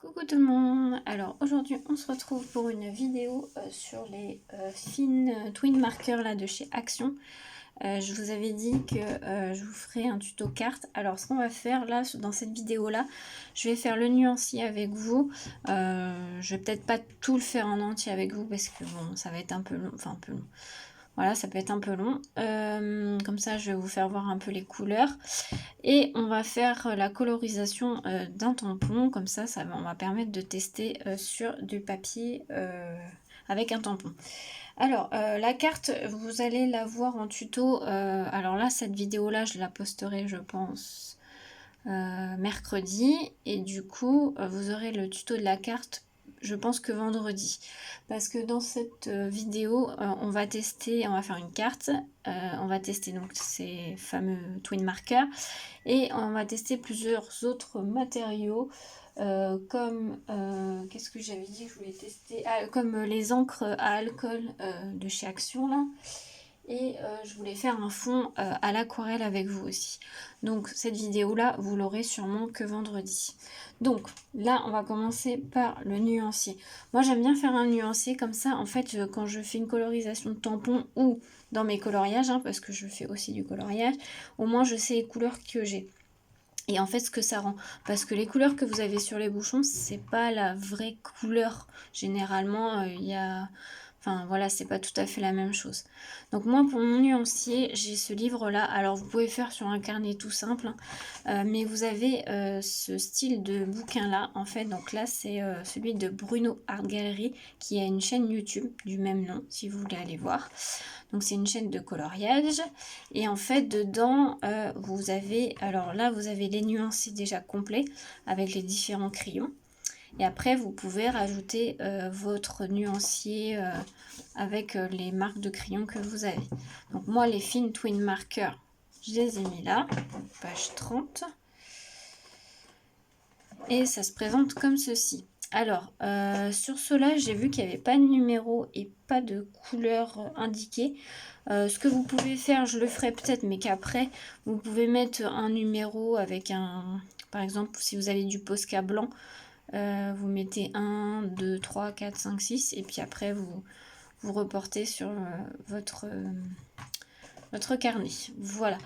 Coucou tout le monde. Alors aujourd'hui on se retrouve pour une vidéo sur les fines twin markers là de chez Action. Je vous avais dit que je vous ferai un tuto carte. Alors ce qu'on va faire là dans cette vidéo là, je vais faire le nuancier avec vous. Je vais peut-être pas tout le faire en entier avec vous parce que bon ça va être un peu long, enfin un peu long. Voilà, ça peut être un peu long. Comme ça, je vais vous faire voir un peu les couleurs. Et on va faire la colorisation d'un tampon. Comme ça, on va permettre de tester sur du papier avec un tampon. Alors, la carte, vous allez la voir en tuto. Alors là, cette vidéo-là, je la posterai, je pense, mercredi. Et du coup, vous aurez le tuto de la carte, je pense que vendredi, parce que dans cette vidéo on va tester, on va faire une carte, on va tester donc ces fameux twin markers et on va tester plusieurs autres matériaux comme qu'est-ce que j'avais dit que je voulais tester, comme les encres à alcool de chez Action là. Et je voulais faire un fond à l'aquarelle avec vous aussi. Donc cette vidéo là vous l'aurez sûrement que vendredi. Donc là on va commencer par le nuancier. Moi j'aime bien faire un nuancier comme ça en fait quand je fais une colorisation de tampon ou dans mes coloriages hein, parce que je fais aussi du coloriage, au moins je sais les couleurs que j'ai. Et en fait ce que ça rend, parce que les couleurs que vous avez sur les bouchons c'est pas la vraie couleur. Généralement il y a... Enfin voilà, c'est pas tout à fait la même chose. Donc moi pour mon nuancier, j'ai ce livre là. Alors vous pouvez faire sur un carnet tout simple. Mais vous avez ce style de bouquin là. En fait, donc là c'est celui de Bruno Art Gallery qui a une chaîne YouTube du même nom si vous voulez aller voir. Donc c'est une chaîne de coloriage. Et en fait dedans vous avez, alors là vous avez les nuanciers déjà complets avec les différents crayons. Et après, vous pouvez rajouter votre nuancier avec les marques de crayon que vous avez. Donc moi, les fines twin markers, je les ai mis là, page 30. Et ça se présente comme ceci. Alors, sur cela, j'ai vu qu'il n'y avait pas de numéro et pas de couleur indiquée. Ce que vous pouvez faire, je le ferai peut-être, mais qu'après, vous pouvez mettre un numéro avec un... Par exemple, si vous avez du Posca blanc, vous mettez 1, 2, 3, 4, 5, 6 et puis après vous reportez sur votre carnet. Voilà.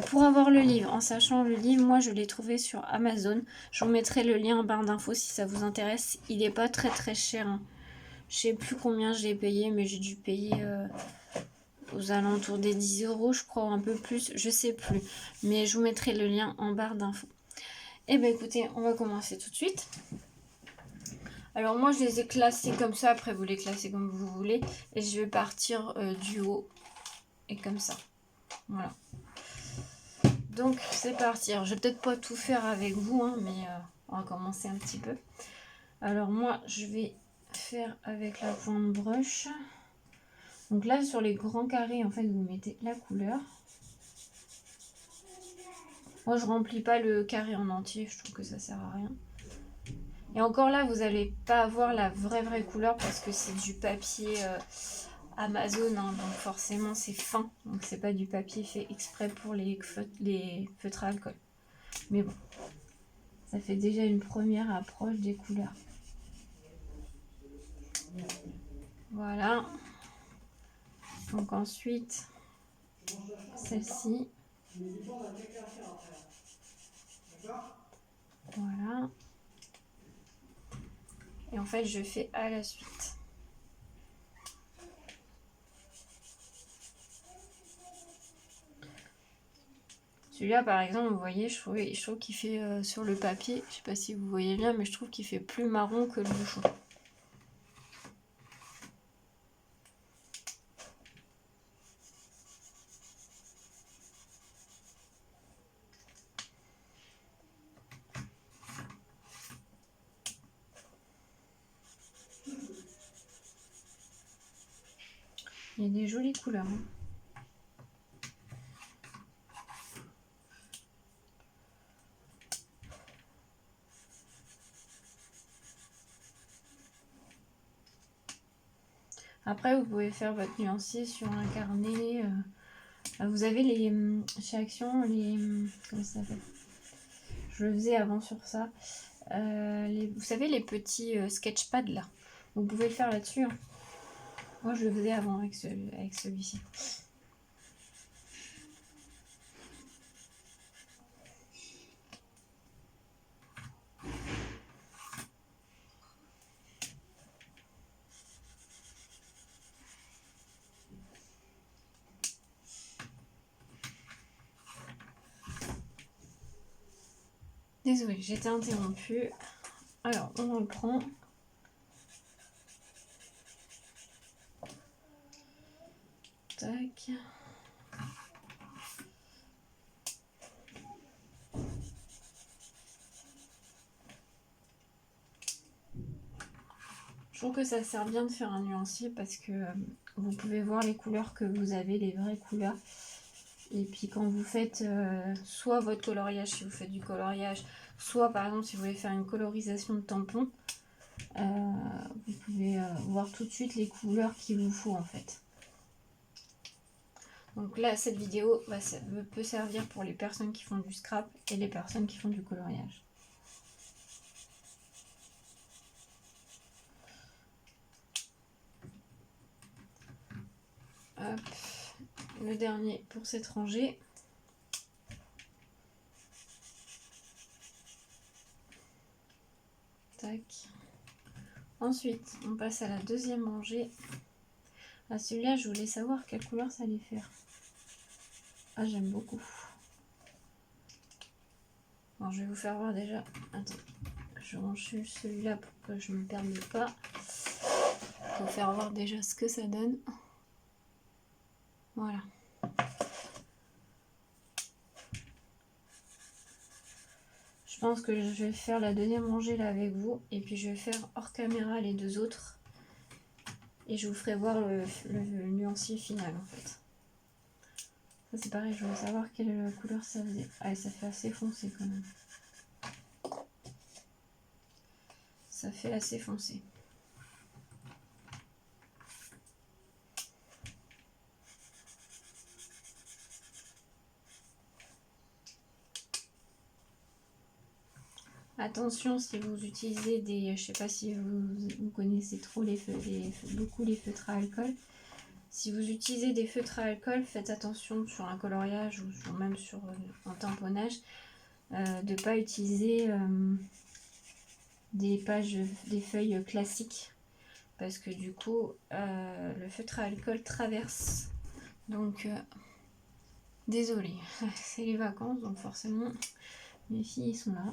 Pour avoir le livre, en sachant le livre, moi je l'ai trouvé sur Amazon. Je vous mettrai le lien en barre d'infos si ça vous intéresse. Il n'est pas très cher. Hein. Je sais plus combien je l'ai payé, mais j'ai dû payer aux alentours des 10 €, je crois, un peu plus. Je sais plus. Mais je vous mettrai le lien en barre d'infos. Et bien écoutez, on va commencer tout de suite. Alors moi je les ai classés comme ça, après vous les classez comme vous voulez. Et je vais partir du haut et comme ça. Voilà. Donc c'est parti. Alors je vais peut-être pas tout faire avec vous, hein, mais on va commencer un petit peu. Alors moi je vais faire avec la pointe brush. Donc là sur les grands carrés en fait vous mettez la couleur. Moi je remplis pas le carré en entier, je trouve que ça sert à rien. Et encore là, vous n'allez pas avoir la vraie couleur parce que c'est du papier Amazon, hein, donc forcément c'est fin. Donc c'est pas du papier fait exprès pour les feutres à alcool. Mais bon, ça fait déjà une première approche des couleurs. Voilà. Donc ensuite, celle-ci. Voilà. Et en fait, je fais à la suite. Celui-là, par exemple, vous voyez, je trouve qu'il fait sur le papier, je sais pas si vous voyez bien, mais je trouve qu'il fait plus marron que le bouchon. Il y a des jolies couleurs. Hein. Après, vous pouvez faire votre nuancier sur un carnet. Vous avez chez Action, comment ça s'appelle? Je le faisais avant sur ça. vous savez, les petits sketchpads là. Vous pouvez le faire là-dessus. Hein. Moi, je le faisais avant avec celui-ci. Désolée, j'étais interrompue. Alors, on reprend. Tac. Je trouve que ça sert bien de faire un nuancier parce que vous pouvez voir les couleurs que vous avez, les vraies couleurs. Et puis quand vous faites soit votre coloriage, si vous faites du coloriage, soit par exemple si vous voulez faire une colorisation de tampon, vous pouvez voir tout de suite les couleurs qu'il vous faut en fait. Donc là, cette vidéo peut servir pour les personnes qui font du scrap et les personnes qui font du coloriage. Hop, le dernier pour cette rangée. Tac. Ensuite, on passe à la deuxième rangée. À celui-là, je voulais savoir quelle couleur ça allait faire. Ah, j'aime beaucoup. Bon, je vais vous faire voir déjà. Attends, je range celui-là pour que je ne me perde pas. Pour vous faire voir déjà ce que ça donne. Voilà. Je pense que je vais faire la deuxième rangée là avec vous. Et puis je vais faire hors caméra les deux autres. Et je vous ferai voir le nuancier final en fait. Ça c'est pareil, je voulais savoir quelle couleur ça faisait. Ah, ça fait assez foncé quand même. Ça fait assez foncé. Attention si vous utilisez des, je sais pas si vous connaissez trop beaucoup les feutres à alcool. Si vous utilisez des feutres à alcool, faites attention sur un coloriage ou même sur un tamponnage, de ne pas utiliser des feuilles classiques. Parce que du coup, le feutre à alcool traverse. Donc, désolé, c'est les vacances, donc forcément, mes filles sont là.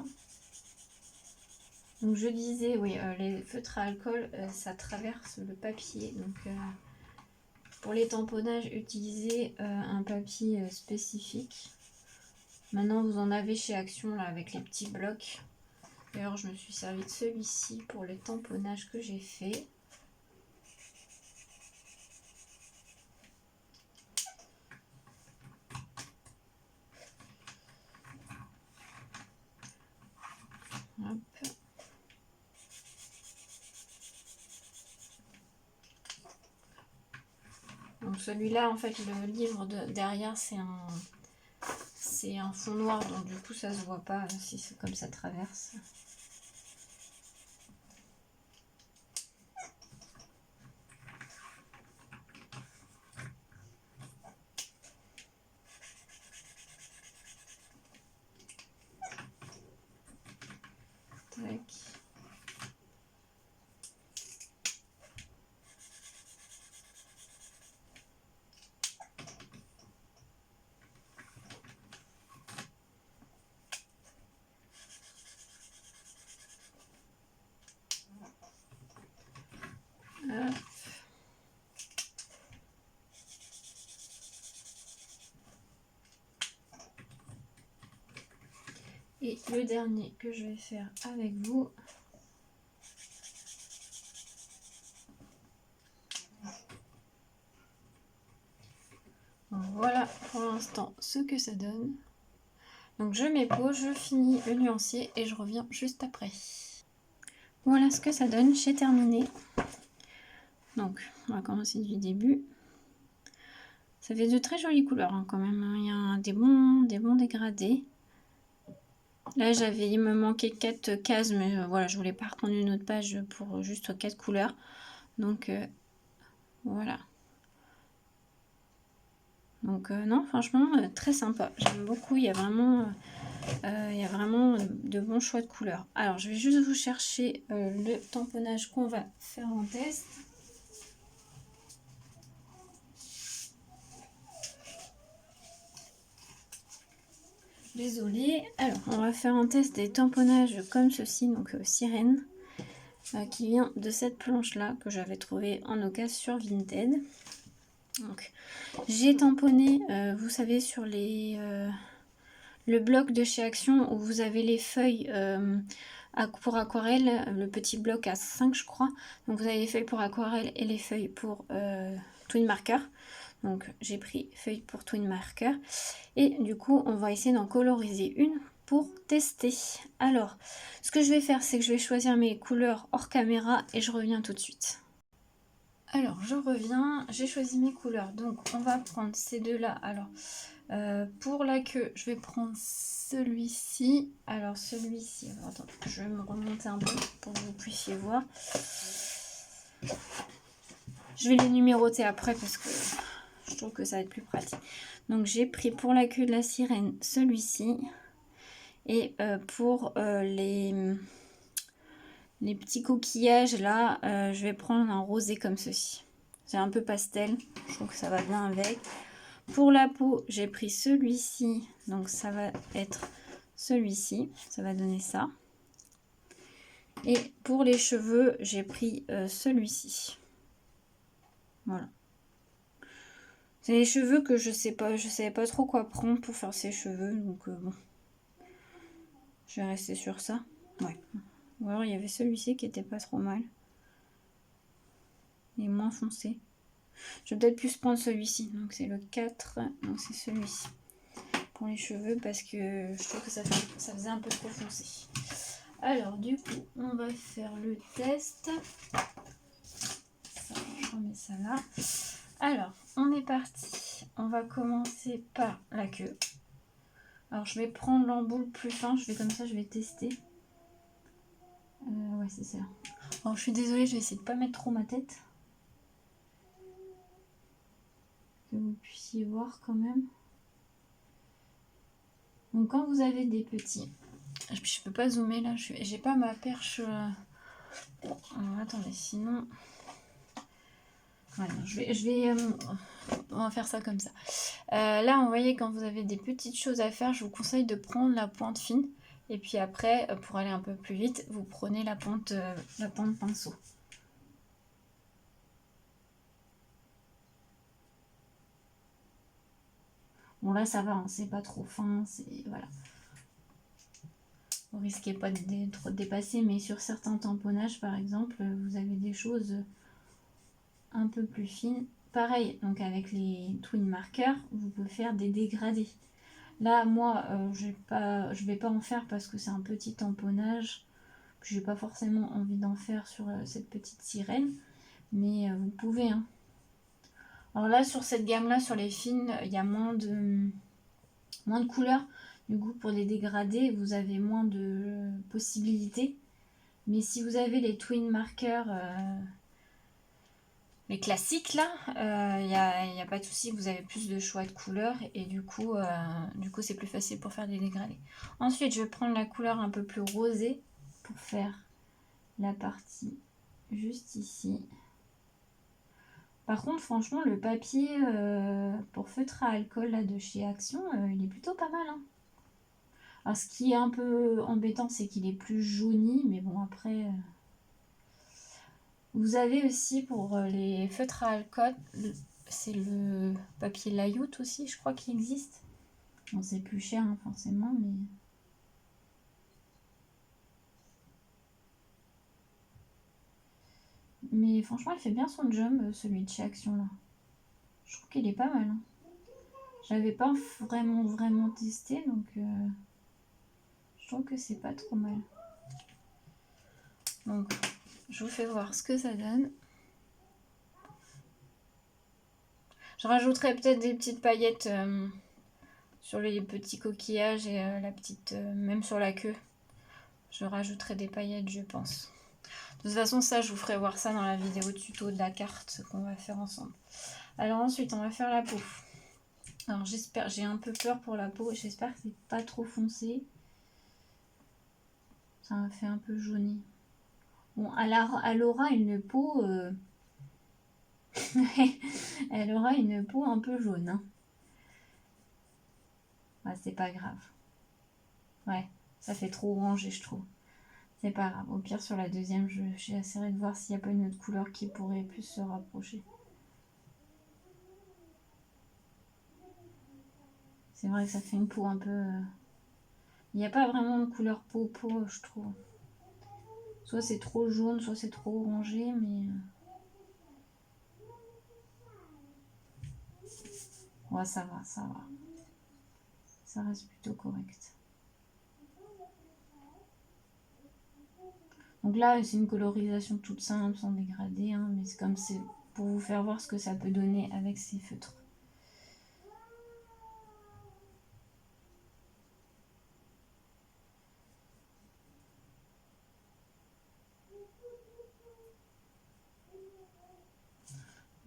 Donc je disais, oui, les feutres à alcool, ça traverse le papier. Donc pour les tamponnages, utilisez un papier spécifique. Maintenant, vous en avez chez Action là avec les petits blocs. D'ailleurs, je me suis servi de celui-ci pour les tamponnages que j'ai fait. Hop. Donc celui-là, en fait, le livre derrière, c'est un fond noir, donc du coup, ça se voit pas si c'est comme ça traverse. Tac. Hop. Et le dernier que je vais faire avec vous, voilà pour l'instant ce que ça donne. Donc je mets pause, je finis le nuancier et je reviens juste après. Voilà ce que ça donne, j'ai terminé. Donc on va commencer du début. Ça fait de très jolies couleurs hein, quand même. Il y a des bons dégradés. Là, il me manquait 4 cases, mais voilà, je voulais pas reprendre une autre page pour juste 4 couleurs. Donc, voilà. Donc, non, franchement, très sympa. J'aime beaucoup. Il y a vraiment de bons choix de couleurs. Alors, je vais juste vous chercher le tamponnage qu'on va faire en test. Désolée. Alors, on va faire un test des tamponnages comme ceci, donc sirène, qui vient de cette planche-là que j'avais trouvée en occasion sur Vinted. Donc, j'ai tamponné, vous savez, sur le bloc de chez Action où vous avez les feuilles pour aquarelle, le petit bloc à 5 je crois. Donc vous avez les feuilles pour aquarelle et les feuilles pour twin marker. Donc j'ai pris feuilles pour twin marker. Et du coup on va essayer d'en coloriser une pour tester. Alors ce que je vais faire, c'est que je vais choisir mes couleurs hors caméra et je reviens tout de suite. Alors je reviens, j'ai choisi mes couleurs. Donc on va prendre ces deux là. Alors pour la queue, je vais prendre celui-ci. Alors celui-ci, attends, je vais me remonter un peu pour que vous puissiez voir. Je vais les numéroter après parce que je trouve que ça va être plus pratique. Donc j'ai pris pour la queue de la sirène celui-ci. Et pour les petits coquillages là, je vais prendre un rosé comme ceci. C'est un peu pastel, je trouve que ça va bien avec. Pour la peau, j'ai pris celui-ci, donc ça va être celui-ci, ça va donner ça. Et pour les cheveux, j'ai pris celui-ci. Voilà. C'est les cheveux que je savais pas trop quoi prendre pour faire ces cheveux, donc bon. Je vais rester sur ça. Ouais. Ou alors il y avait celui-ci qui était pas trop mal. Il est moins foncé. Je vais peut-être plus prendre celui-ci, donc c'est le 4, donc c'est celui-ci. Pour les cheveux parce que je trouve que ça faisait un peu trop foncé. Alors du coup on va faire le test. Ça, je remets ça là. Alors on est parti. On va commencer par la queue. Alors je vais prendre l'emboule plus fin. Je vais comme ça, je vais tester. Ouais c'est ça. Alors je suis désolée, je vais essayer de pas mettre trop ma tête. Que vous puissiez voir quand même. Donc quand vous avez des petits, je peux pas zoomer là, j'ai pas ma perche. Bon, attendez, sinon, voilà, on va faire ça comme ça. Là, vous voyez, quand vous avez des petites choses à faire, je vous conseille de prendre la pointe fine. Et puis après, pour aller un peu plus vite, vous prenez la pointe pinceau. Bon là ça va, hein, c'est pas trop fin, c'est voilà. Vous risquez pas de trop dépasser, mais sur certains tamponnages par exemple, vous avez des choses un peu plus fines. Pareil, donc avec les twin markers, vous pouvez faire des dégradés. Là, moi, je vais pas en faire parce que c'est un petit tamponnage. J'ai pas forcément envie d'en faire sur cette petite sirène, mais vous pouvez. Hein. Alors là, sur cette gamme-là, sur les fines, il y a moins de couleurs. Du coup, pour les dégradés, vous avez moins de possibilités. Mais si vous avez les twin markers, les classiques là, il n'y a pas de souci, vous avez plus de choix de couleurs et du coup c'est plus facile pour faire des dégradés. Ensuite, je vais prendre la couleur un peu plus rosée pour faire la partie juste ici. Par contre, franchement, le papier pour feutre à alcool là, de chez Action, il est plutôt pas mal. Hein. Alors, ce qui est un peu embêtant, c'est qu'il est plus jauni, mais bon, après... Vous avez aussi pour les feutres à alcool, c'est le papier layout aussi, je crois qu'il existe. Bon, c'est plus cher hein, forcément, mais... Mais franchement, il fait bien son job, celui de chez Action, là. Je trouve qu'il est pas mal. Hein. J'avais pas vraiment testé, donc... je trouve que c'est pas trop mal. Donc, je vous fais voir ce que ça donne. Je rajouterai peut-être des petites paillettes sur les petits coquillages et la petite, même sur la queue. Je rajouterai des paillettes, je pense. De toute façon, ça, je vous ferai voir ça dans la vidéo tuto de la carte qu'on va faire ensemble. Alors ensuite, on va faire la peau. Alors j'espère, j'ai un peu peur pour la peau. J'espère que c'est pas trop foncé. Ça m'a fait un peu jauni. Bon, elle aura une peau... elle aura une peau un peu jaune. Hein. Ouais, c'est pas grave. Ouais, ça fait trop orangé, je trouve. C'est pas grave. Au pire, sur la deuxième, j'essaierai de voir s'il n'y a pas une autre couleur qui pourrait plus se rapprocher. C'est vrai que ça fait une peau un peu... Il n'y a pas vraiment de couleur peau, je trouve. Soit c'est trop jaune, soit c'est trop orangé, mais... Ouais, ça va, ça va. Ça reste plutôt correct. Donc là, c'est une colorisation toute simple, sans dégradé, hein, mais c'est comme c'est pour vous faire voir ce que ça peut donner avec ces feutres.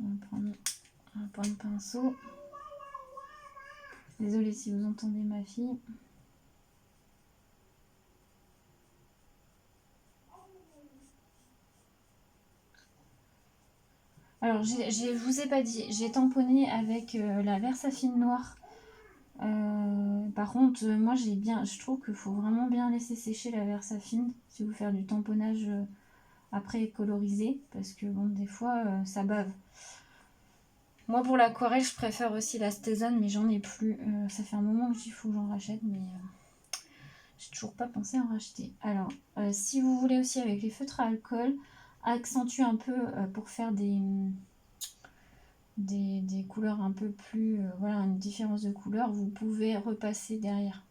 On va prendre un point de pinceau. Désolée si vous entendez ma fille. Alors, je vous ai pas dit, j'ai tamponné avec la Versafine noire. Par contre, moi je trouve qu'il faut vraiment bien laisser sécher la Versafine si vous faites du tamponnage après colorisé, parce que bon, des fois ça bave. Moi pour l'aquarelle, je préfère aussi la Stézane, mais j'en ai plus. Ça fait un moment que il faut que j'en rachète, mais j'ai toujours pas pensé à en racheter. Alors, si vous voulez aussi avec les feutres à alcool, accentuer un peu pour faire des couleurs un peu plus... voilà, une différence de couleur, vous pouvez repasser derrière.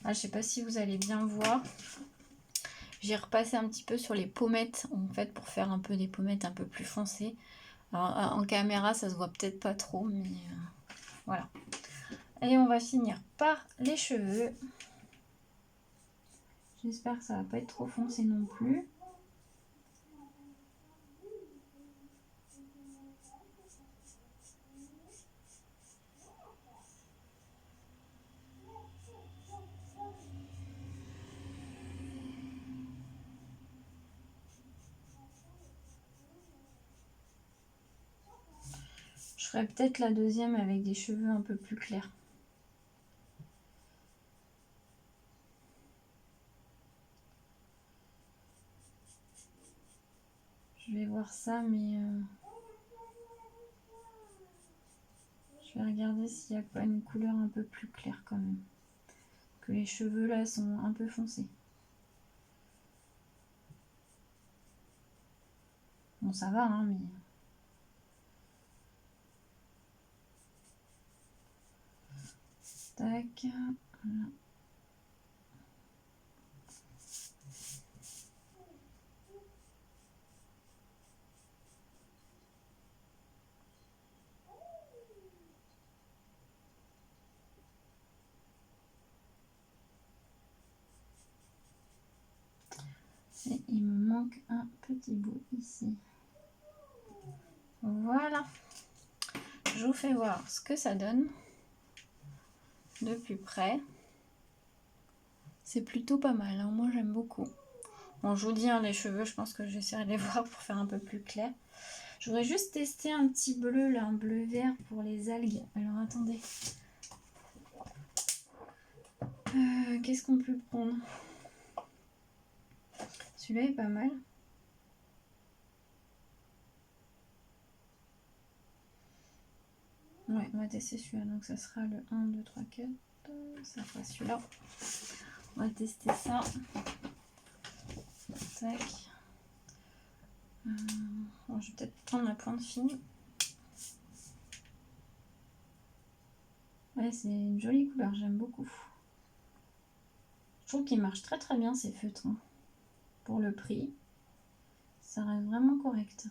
Là, je sais pas si vous allez bien voir. J'ai repassé un petit peu sur les pommettes, en fait, pour faire un peu des pommettes un peu plus foncées. Alors, en caméra, ça se voit peut-être pas trop, mais voilà. Et on va finir par les cheveux. J'espère que ça va pas être trop foncé non plus. Je ferai peut-être la deuxième avec des cheveux un peu plus clairs. Je vais voir ça, mais je vais regarder s'il n'y a pas une couleur un peu plus claire quand même. Que les cheveux là sont un peu foncés. Bon, ça va, hein, mais... Tac, voilà. Et il me manque un petit bout ici. Voilà. Je vous fais voir ce que ça donne de plus près. C'est plutôt pas mal, hein. Moi j'aime beaucoup. Bon, je vous dis, hein, les cheveux, je pense que j'essaierai de les voir pour faire un peu plus clair. Je voudrais juste tester un petit bleu, là, un bleu vert pour les algues. Alors attendez. Qu'est-ce qu'on peut prendre? Celui-là est pas mal. Ouais, on va tester celui-là. Donc ça sera le 1, 2, 3, 4. Ça sera celui-là. On va tester ça. Tac. Bon, je vais peut-être prendre la pointe fine. Ouais, c'est une jolie couleur, j'aime beaucoup. Je trouve qu'il marche très très bien ces feutres. Hein. Pour le prix, ça reste vraiment correct.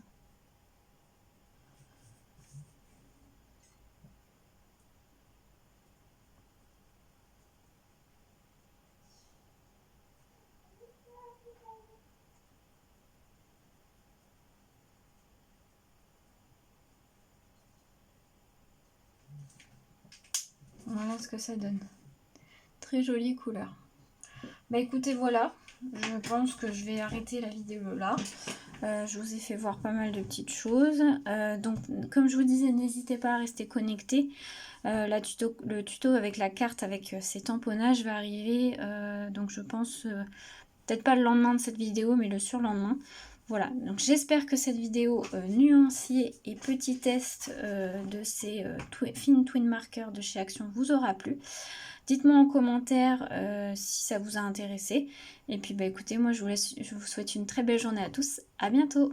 Voilà ce que ça donne. Très jolie couleur. Bah écoutez, voilà. Je pense que je vais arrêter la vidéo là. Je vous ai fait voir pas mal de petites choses. Donc, comme je vous disais, n'hésitez pas à rester connecté. Le tuto avec la carte, avec ces tamponnages va arriver. Donc, je pense, peut-être pas le lendemain de cette vidéo, mais le surlendemain. Voilà, donc j'espère que cette vidéo nuancier et petit test de ces Fin Twin Marker de chez Action vous aura plu. Dites-moi en commentaire si ça vous a intéressé. Et puis bah écoutez, moi je vous souhaite une très belle journée à tous. À bientôt!